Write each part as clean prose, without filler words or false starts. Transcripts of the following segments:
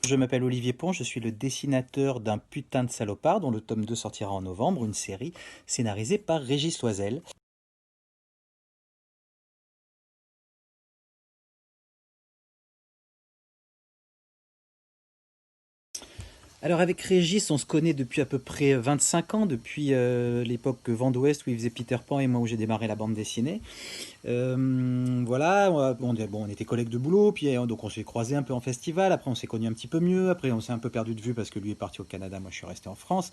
Je m'appelle Olivier Pont, je suis le dessinateur d'un putain de salopard dont le tome 2 sortira en novembre, une série scénarisée par Régis Loisel. Alors avec Régis, on se connaît depuis à peu près 25 ans, depuis l'époque Vent d'Ouest où il faisait Peter Pan et moi où j'ai démarré la bande dessinée. Voilà, on était collègues de boulot, puis donc on s'est croisés un peu en festival, après on s'est connus un petit peu mieux, après on s'est un peu perdu de vue parce que lui est parti au Canada, moi je suis resté en France,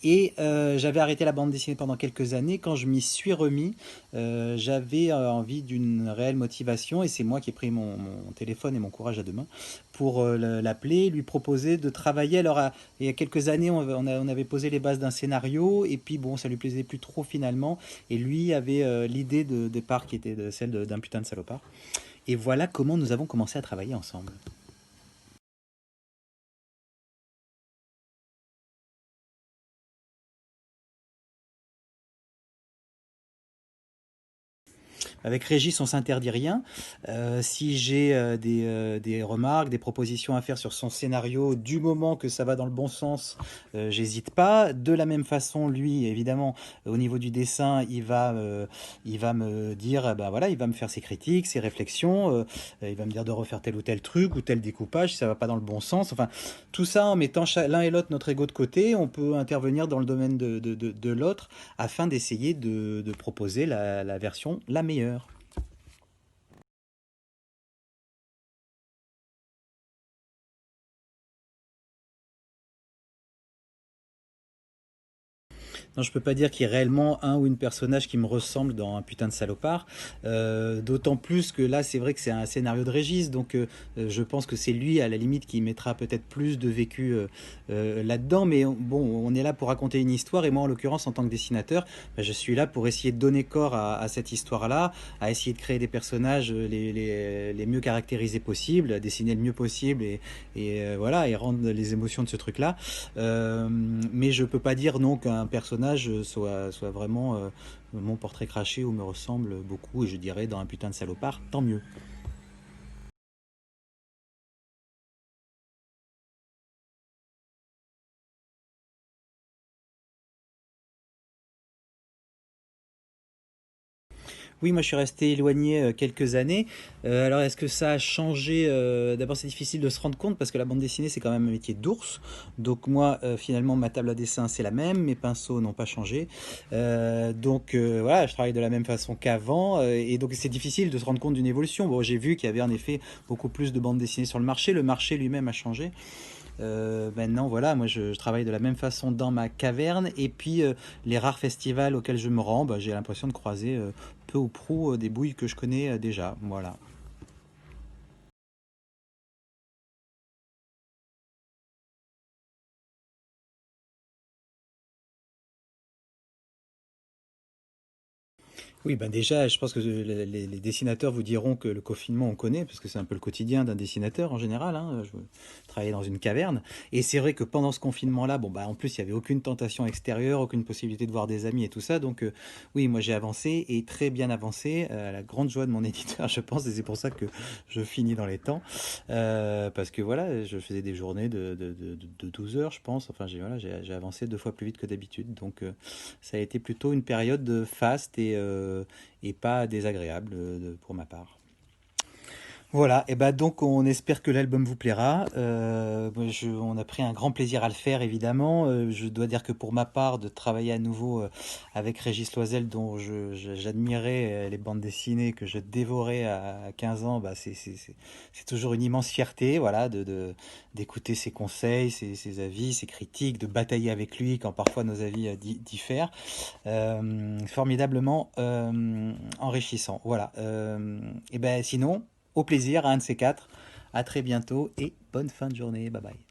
et j'avais arrêté la bande dessinée pendant quelques années. Quand je m'y suis remis, j'avais envie d'une réelle motivation, et c'est moi qui ai pris mon téléphone et mon courage à deux mains pour l'appeler, lui proposer de travailler. Alors il y a quelques années, on avait posé les bases d'un scénario, et puis bon, ça lui plaisait plus trop finalement, et lui avait l'idée de départ qui était celle d'un putain de salopard. Et voilà comment nous avons commencé à travailler ensemble. Avec Régis, on s'interdit rien. Si j'ai des remarques, des propositions à faire sur son scénario, du moment que ça va dans le bon sens, j'hésite pas. De la même façon, lui, évidemment, au niveau du dessin, il va me dire, ben voilà, il va me faire ses critiques, ses réflexions. Il va me dire de refaire tel ou tel truc ou tel découpage si ça va pas dans le bon sens. Enfin, tout ça en mettant l'un et l'autre notre ego de côté, on peut intervenir dans le domaine de l'autre afin d'essayer de proposer la version la meilleure. Non, je peux pas dire qu'il y ait réellement un ou une personnage qui me ressemble dans un putain de salopard. D'autant plus que là, c'est vrai que c'est un scénario de Régis, donc je pense que c'est lui, à la limite, qui mettra peut-être plus de vécu là-dedans. Mais bon, on est là pour raconter une histoire, et moi, en l'occurrence, en tant que dessinateur, bah, je suis là pour essayer de donner corps à cette histoire-là, à essayer de créer des personnages les mieux caractérisés possibles, à dessiner le mieux possible, voilà, et rendre les émotions de ce truc-là. Mais je peux pas dire non qu'un personnage soit vraiment mon portrait craché ou me ressemble beaucoup, et je dirais dans un putain de salopard, tant mieux. Oui, moi je suis resté éloigné quelques années. Alors est-ce que ça a changé? D'abord c'est difficile de se rendre compte parce que la bande dessinée c'est quand même un métier d'ours. Donc moi finalement ma table à dessin c'est la même, mes pinceaux n'ont pas changé. Voilà, je travaille de la même façon qu'avant, et donc c'est difficile de se rendre compte d'une évolution. Bon, j'ai vu qu'il y avait en effet beaucoup plus de bandes dessinées sur le marché lui-même a changé. Maintenant, voilà, moi je travaille de la même façon dans ma caverne, et puis les rares festivals auxquels je me rends, bah, j'ai l'impression de croiser peu ou prou des bouilles que je connais déjà. Voilà. Oui, ben déjà, je pense que les dessinateurs vous diront que le confinement, on connaît, parce que c'est un peu le quotidien d'un dessinateur en général. Hein. Je travaillais dans une caverne. Et c'est vrai que pendant ce confinement-là, bon, bah, en plus, il n'y avait aucune tentation extérieure, aucune possibilité de voir des amis et tout ça. Donc, oui, moi, j'ai avancé, et très bien avancé, à la grande joie de mon éditeur, je pense. Et c'est pour ça que je finis dans les temps. Parce que voilà, je faisais des journées de 12 heures, je pense. Enfin, voilà, j'ai avancé 2 fois plus vite que d'habitude. Donc, ça a été plutôt une période de faste, et pas désagréable pour ma part. Voilà, et bah donc on espère que l'album vous plaira. On a pris un grand plaisir à le faire, évidemment. Je dois dire que pour ma part, de travailler à nouveau avec Régis Loisel, dont j'admirais les bandes dessinées que je dévorais à 15 ans, bah c'est toujours une immense fierté, voilà, d'écouter ses conseils, ses avis, ses critiques, de batailler avec lui quand parfois nos avis diffèrent. Formidablement enrichissant. Voilà. Et ben sinon, au plaisir à un de ces quatre. À très bientôt et bonne fin de journée. Bye bye.